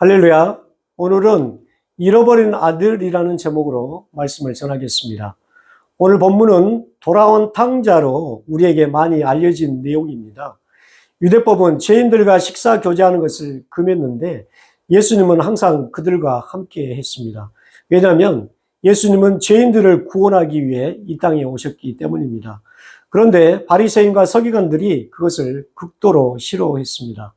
할렐루야. 오늘은 잃어버린 아들이라는 제목으로 말씀을 전하겠습니다. 오늘 본문은 돌아온 탕자로 우리에게 많이 알려진 내용입니다. 유대법은 죄인들과 식사 교제하는 것을 금했는데 예수님은 항상 그들과 함께 했습니다. 왜냐하면 예수님은 죄인들을 구원하기 위해 이 땅에 오셨기 때문입니다. 그런데 바리새인과 서기관들이 그것을 극도로 싫어했습니다.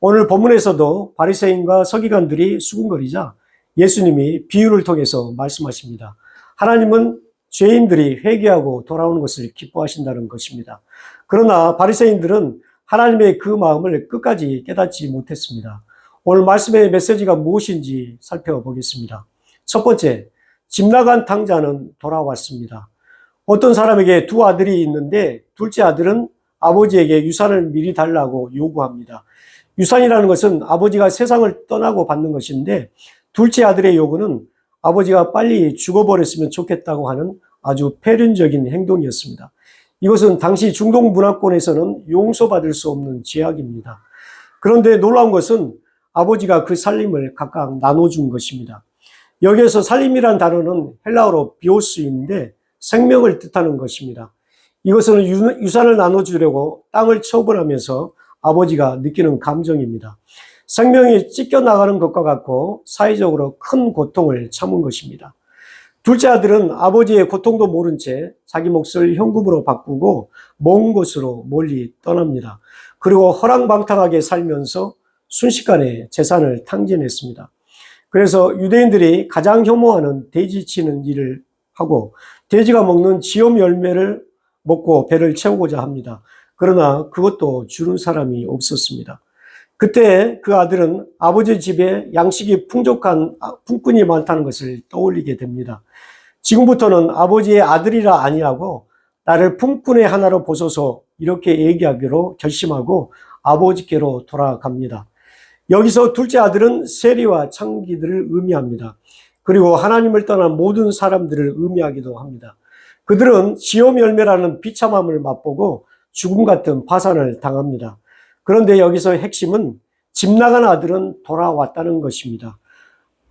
오늘 본문에서도 바리새인과 서기관들이 수군거리자 예수님이 비유를 통해서 말씀하십니다. 하나님은 죄인들이 회개하고 돌아오는 것을 기뻐하신다는 것입니다. 그러나 바리새인들은 하나님의 그 마음을 끝까지 깨닫지 못했습니다. 오늘 말씀의 메시지가 무엇인지 살펴보겠습니다. 첫 번째, 집 나간 탕자는 돌아왔습니다. 어떤 사람에게 두 아들이 있는데 둘째 아들은 아버지에게 유산을 미리 달라고 요구합니다. 유산이라는 것은 아버지가 세상을 떠나고 받는 것인데 둘째 아들의 요구는 아버지가 빨리 죽어버렸으면 좋겠다고 하는 아주 패륜적인 행동이었습니다. 이것은 당시 중동 문화권에서는 용서받을 수 없는 죄악입니다. 그런데 놀라운 것은 아버지가 그 살림을 각각 나눠준 것입니다. 여기에서 살림이란 단어는 헬라어로 비오스인데 생명을 뜻하는 것입니다. 이것은 유산을 나눠주려고 땅을 처분하면서 아버지가 느끼는 감정입니다. 생명이 찢겨나가는 것과 같고 사회적으로 큰 고통을 참은 것입니다. 둘째 아들은 아버지의 고통도 모른 채 자기 몫을 현금으로 바꾸고 먼 곳으로 멀리 떠납니다. 그리고 허랑방탕하게 살면서 순식간에 재산을 탕진했습니다. 그래서 유대인들이 가장 혐오하는 돼지 치는 일을 하고 돼지가 먹는 지엄 열매를 먹고 배를 채우고자 합니다. 그러나 그것도 주는 사람이 없었습니다. 그때 그 아들은 아버지 집에 양식이 풍족한 품꾼이 많다는 것을 떠올리게 됩니다. 지금부터는 아버지의 아들이라 아니하고 나를 품꾼의 하나로 보소서 이렇게 얘기하기로 결심하고 아버지께로 돌아갑니다. 여기서 둘째 아들은 세리와 창기들을 의미합니다. 그리고 하나님을 떠난 모든 사람들을 의미하기도 합니다. 그들은 지엄 열매라는 비참함을 맛보고 죽음 같은 파산을 당합니다. 그런데 여기서 핵심은 집 나간 아들은 돌아왔다는 것입니다.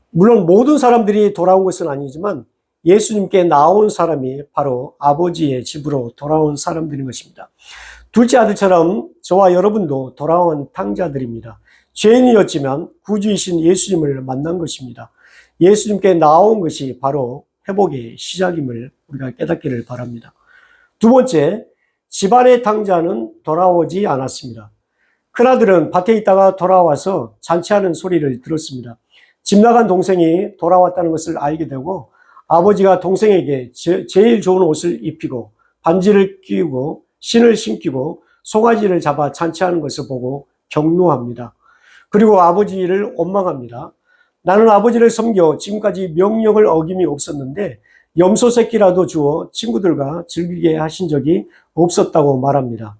물론 모든 사람들이 돌아온 것은 아니지만 예수님께 나온 사람이 바로 아버지의 집으로 돌아온 사람들인 것입니다. 둘째 아들처럼 저와 여러분도 돌아온 탕자들입니다. 죄인이었지만 구주이신 예수님을 만난 것입니다. 예수님께 나온 것이 바로 회복의 시작임을 우리가 깨닫기를 바랍니다. 두 번째, 집안의 탕자는 돌아오지 않았습니다. 큰아들은 밭에 있다가 돌아와서 잔치하는 소리를 들었습니다. 집 나간 동생이 돌아왔다는 것을 알게 되고 아버지가 동생에게 제일 좋은 옷을 입히고 반지를 끼우고 신을 신기고 송아지를 잡아 잔치하는 것을 보고 격노합니다. 그리고 아버지를 원망합니다. 나는 아버지를 섬겨 지금까지 명령을 어김이 없었는데 염소 새끼라도 주어 친구들과 즐기게 하신 적이 없었다고 말합니다.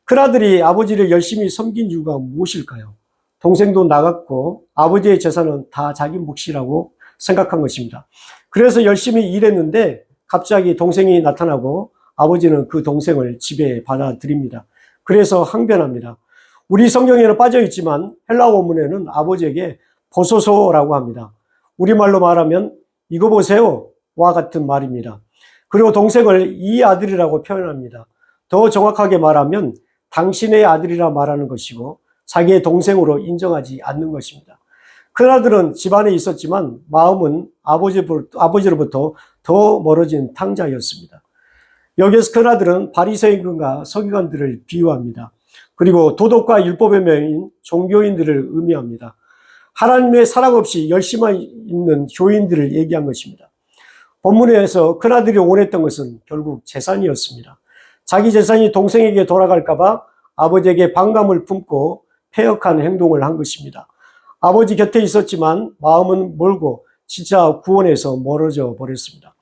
큰아들이 아버지를 열심히 섬긴 이유가 무엇일까요? 동생도 나갔고 아버지의 재산은 다 자기 몫이라고 생각한 것입니다. 그래서 열심히 일했는데 갑자기 동생이 나타나고 아버지는 그 동생을 집에 받아들입니다. 그래서 항변합니다. 우리 성경에는 빠져 있지만 헬라 원문에는 아버지에게 보소서라고 합니다. 우리말로 말하면 이거 보세요 와 같은 말입니다. 그리고 동생을 이 아들이라고 표현합니다. 더 정확하게 말하면 당신의 아들이라 말하는 것이고 자기의 동생으로 인정하지 않는 것입니다. 큰아들은 집안에 있었지만 마음은 아버지로부터 더 멀어진 탕자였습니다. 여기에서 큰아들은 바리새인과 서기관들을 비유합니다. 그리고 도덕과 율법의 명인 종교인들을 의미합니다. 하나님의 사랑 없이 열심히 있는 교인들을 얘기한 것입니다. 본문에서 큰아들이 원했던 것은 결국 재산이었습니다. 자기 재산이 동생에게 돌아갈까 봐 아버지에게 반감을 품고 패역한 행동을 한 것입니다. 아버지 곁에 있었지만 마음은 멀고 진짜 구원에서 멀어져 버렸습니다.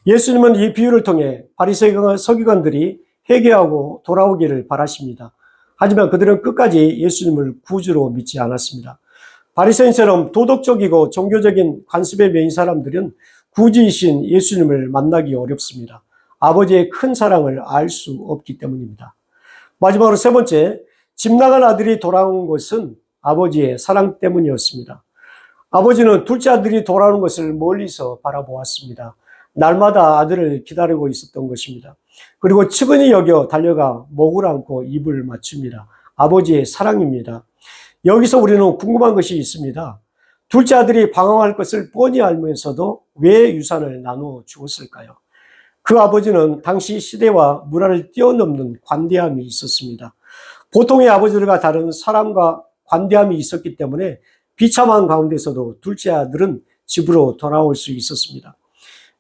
예수님은 이 비유를 통해 바리새인과 서기관들이 회개하고 돌아오기를 바라십니다. 하지만 그들은 끝까지 예수님을 구주로 믿지 않았습니다. 바리새인처럼 도덕적이고 종교적인 관습에 매인 사람들은 구주이신 예수님을 만나기 어렵습니다. 아버지의 큰 사랑을 알 수 없기 때문입니다. 마지막으로 세 번째, 집 나간 아들이 돌아온 것은 아버지의 사랑 때문이었습니다. 아버지는 둘째 아들이 돌아오는 것을 멀리서 바라보았습니다. 날마다 아들을 기다리고 있었던 것입니다. 그리고 측은히 여겨 달려가 목을 안고 입을 맞춥니다. 아버지의 사랑입니다. 여기서 우리는 궁금한 것이 있습니다. 둘째 아들이 방황할 것을 뻔히 알면서도 왜 유산을 나누어 주었을까요? 그 아버지는 당시 시대와 문화를 뛰어넘는 관대함이 있었습니다. 보통의 아버지들과 다른 사람과 관대함이 있었기 때문에 비참한 가운데서도 둘째 아들은 집으로 돌아올 수 있었습니다.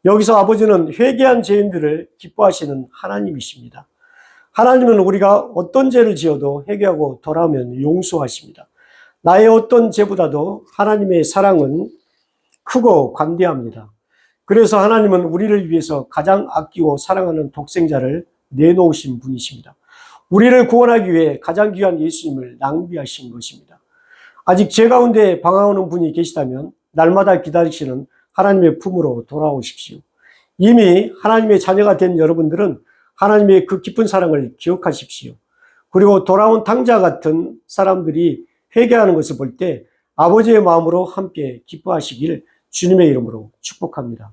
여기서 아버지는 회개한 죄인들을 기뻐하시는 하나님이십니다. 하나님은 우리가 어떤 죄를 지어도 회개하고 돌아오면 용서하십니다. 나의 어떤 죄보다도 하나님의 사랑은 크고 관대합니다. 그래서 하나님은 우리를 위해서 가장 아끼고 사랑하는 독생자를 내놓으신 분이십니다. 우리를 구원하기 위해 가장 귀한 예수님을 낭비하신 것입니다. 아직 죄 가운데 방황하는 분이 계시다면 날마다 기다리시는 하나님의 품으로 돌아오십시오. 이미 하나님의 자녀가 된 여러분들은 하나님의 그 깊은 사랑을 기억하십시오. 그리고 돌아온 탕자 같은 사람들이 회개하는 것을 볼 때 아버지의 마음으로 함께 기뻐하시길 주님의 이름으로 축복합니다.